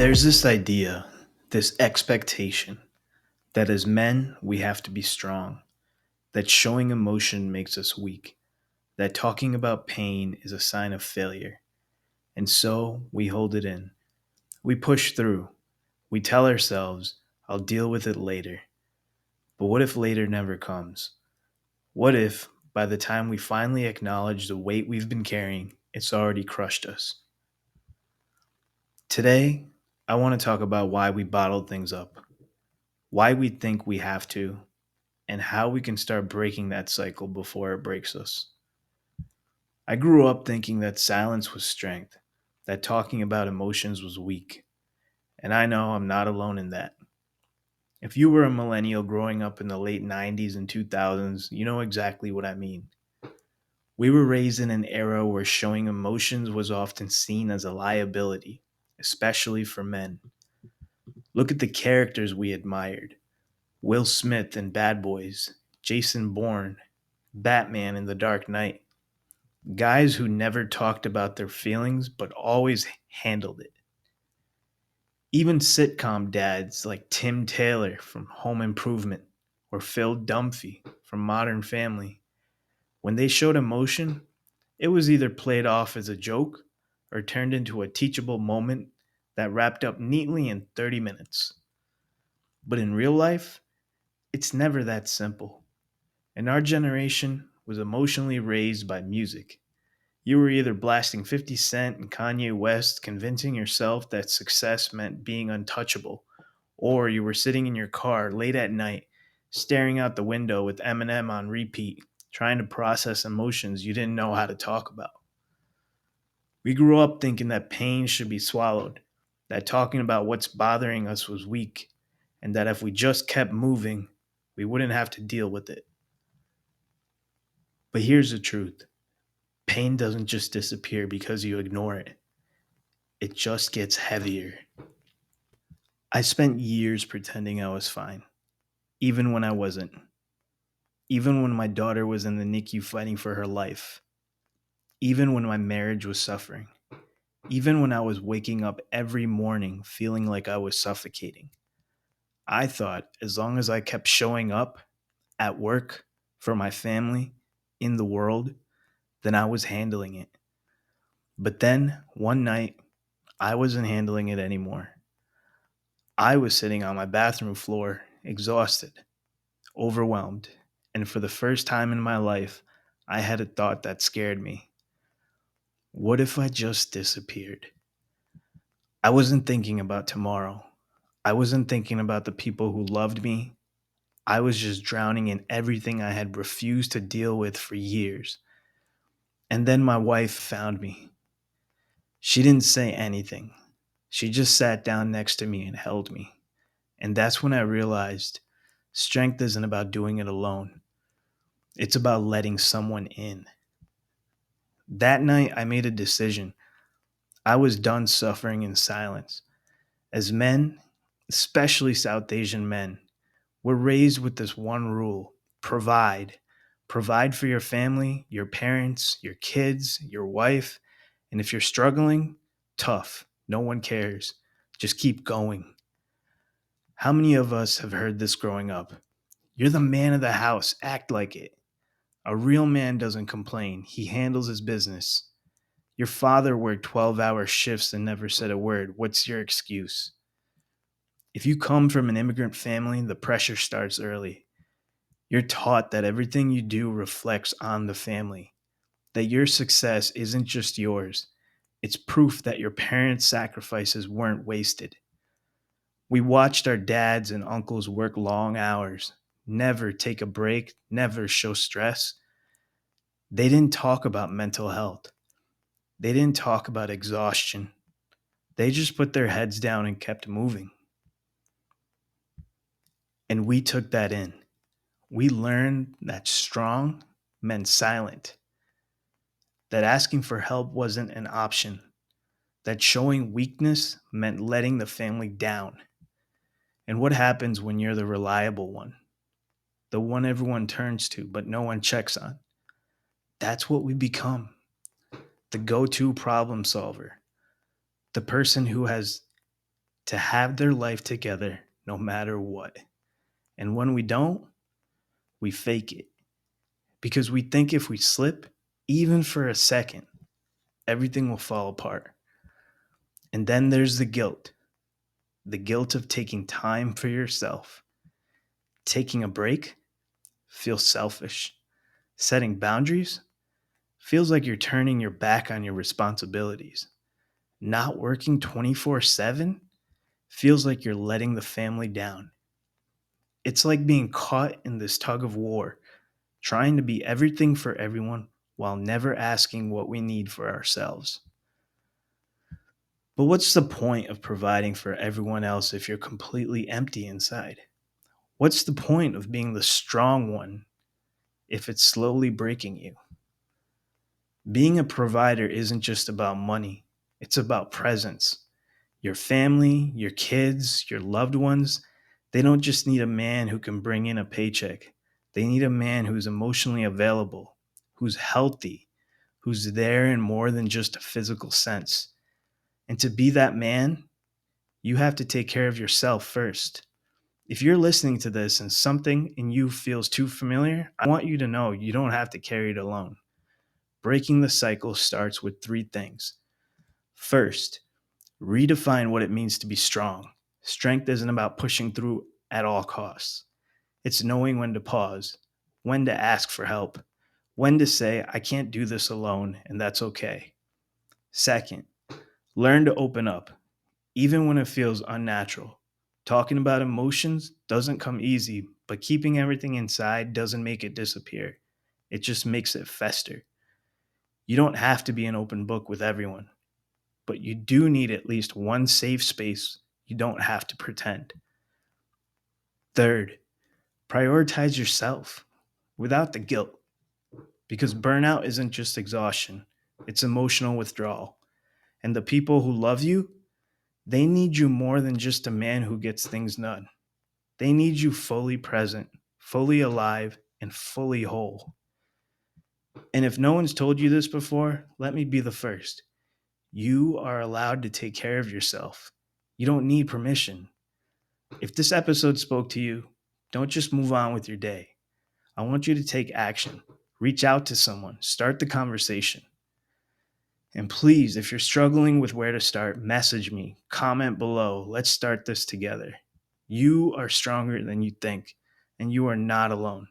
There's this idea, this expectation, that as men, we have to be strong, that showing emotion makes us weak, that talking about pain is a sign of failure. And so we hold it in. We push through. We tell ourselves, I'll deal with it later. But what if later never comes? What if, by the time we finally acknowledge the weight we've been carrying, it's already crushed us? Today, I want to talk about why we bottle things up, why we think we have to, and how we can start breaking that cycle before it breaks us. I grew up thinking that silence was strength, that talking about emotions was weak, and I know I'm not alone in that. If you were a millennial growing up in the late 90s and 2000s, you know exactly what I mean. We were raised in an era where showing emotions was often seen as a liability, especially for men. Look at the characters we admired: Will Smith in Bad Boys, Jason Bourne, Batman in The Dark Knight. Guys who never talked about their feelings but always handled it. Even sitcom dads like Tim Taylor from Home Improvement or Phil Dunphy from Modern Family, when they showed emotion, it was either played off as a joke or turned into a teachable moment that wrapped up neatly in 30 minutes. But in real life, it's never that simple. And our generation was emotionally raised by music. You were either blasting 50 Cent and Kanye West, convincing yourself that success meant being untouchable, or you were sitting in your car late at night, staring out the window with Eminem on repeat, trying to process emotions you didn't know how to talk about. We grew up thinking that pain should be swallowed, that talking about what's bothering us was weak, and that if we just kept moving, we wouldn't have to deal with it. But here's the truth: pain doesn't just disappear because you ignore it, it just gets heavier. I spent years pretending I was fine, even when I wasn't, even when my daughter was in the NICU fighting for her life, even when my marriage was suffering, even when I was waking up every morning feeling like I was suffocating. I thought as long as I kept showing up at work, for my family, in the world, then I was handling it. But then one night, I wasn't handling it anymore. I was sitting on my bathroom floor, exhausted, overwhelmed, and for the first time in my life, I had a thought that scared me. What if I just disappeared? I wasn't thinking about tomorrow. I wasn't thinking about the people who loved me. I was just drowning in everything I had refused to deal with for years. And then my wife found me. She didn't say anything. She just sat down next to me and held me. And that's when I realized strength isn't about doing it alone, it's about letting someone in. That night, I made a decision. I was done suffering in silence. As men, especially South Asian men, we're raised with this one rule: provide. Provide for your family, your parents, your kids, your wife. And if you're struggling, tough. No one cares. Just keep going. How many of us have heard this growing up? You're the man of the house. Act like it. A real man doesn't complain, he handles his business. Your father worked 12-hour shifts and never said a word. What's your excuse? If you come from an immigrant family, the pressure starts early. You're taught that everything you do reflects on the family, that your success isn't just yours, it's proof that your parents' sacrifices weren't wasted. We watched our dads and uncles work long hours, never take a break, never show stress. They didn't talk about mental health. They didn't talk about exhaustion. They just put their heads down and kept moving. And we took that in. We learned that strong meant silent, that asking for help wasn't an option, that showing weakness meant letting the family down. And what happens when you're the reliable one, the one everyone turns to but no one checks on? That's what we become: the go to problem solver, the person who has to have their life together no matter what. And when we don't, we fake it because we think if we slip, even for a second, everything will fall apart. And then there's the guilt of taking time for yourself, taking a break, feels selfish. Setting boundaries feels like you're turning your back on your responsibilities. Not working 24/7 feels like you're letting the family down. It's like being caught in this tug of war, trying to be everything for everyone while never asking what we need for ourselves. But what's the point of providing for everyone else if you're completely empty inside? What's the point of being the strong one if it's slowly breaking you? Being a provider isn't just about money, it's about presence. Your family, your kids, your loved ones, they don't just need a man who can bring in a paycheck. They need a man who's emotionally available, who's healthy, who's there in more than just a physical sense. And to be that man, you have to take care of yourself first. If you're listening to this and something in you feels too familiar, I want you to know you don't have to carry it alone. Breaking the cycle starts with three things. First, redefine what it means to be strong. Strength isn't about pushing through at all costs. It's knowing when to pause, when to ask for help, when to say, I can't do this alone, and that's okay. Second, learn to open up, even when it feels unnatural. Talking about emotions doesn't come easy, but keeping everything inside doesn't make it disappear. It just makes it fester. You don't have to be an open book with everyone, but you do need at least one safe space you don't have to pretend. Third, prioritize yourself without the guilt, because burnout isn't just exhaustion, it's emotional withdrawal. And the people who love you, they need you more than just a man who gets things done. They need you fully present, fully alive, and fully whole. And if no one's told you this before, let me be the first. You are allowed to take care of yourself. You don't need permission. If this episode spoke to you, don't just move on with your day. I want you to take action. Reach out to someone, start the conversation. And please, if you're struggling with where to start, message me, comment below. Let's start this together. You are stronger than you think, and you are not alone.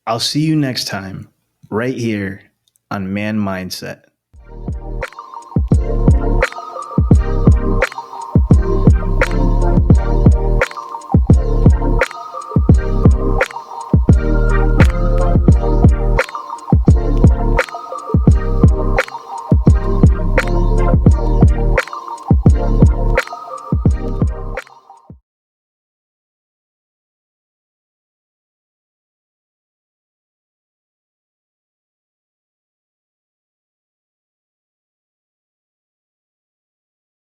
I'll see you next time, right here on Man Mindset.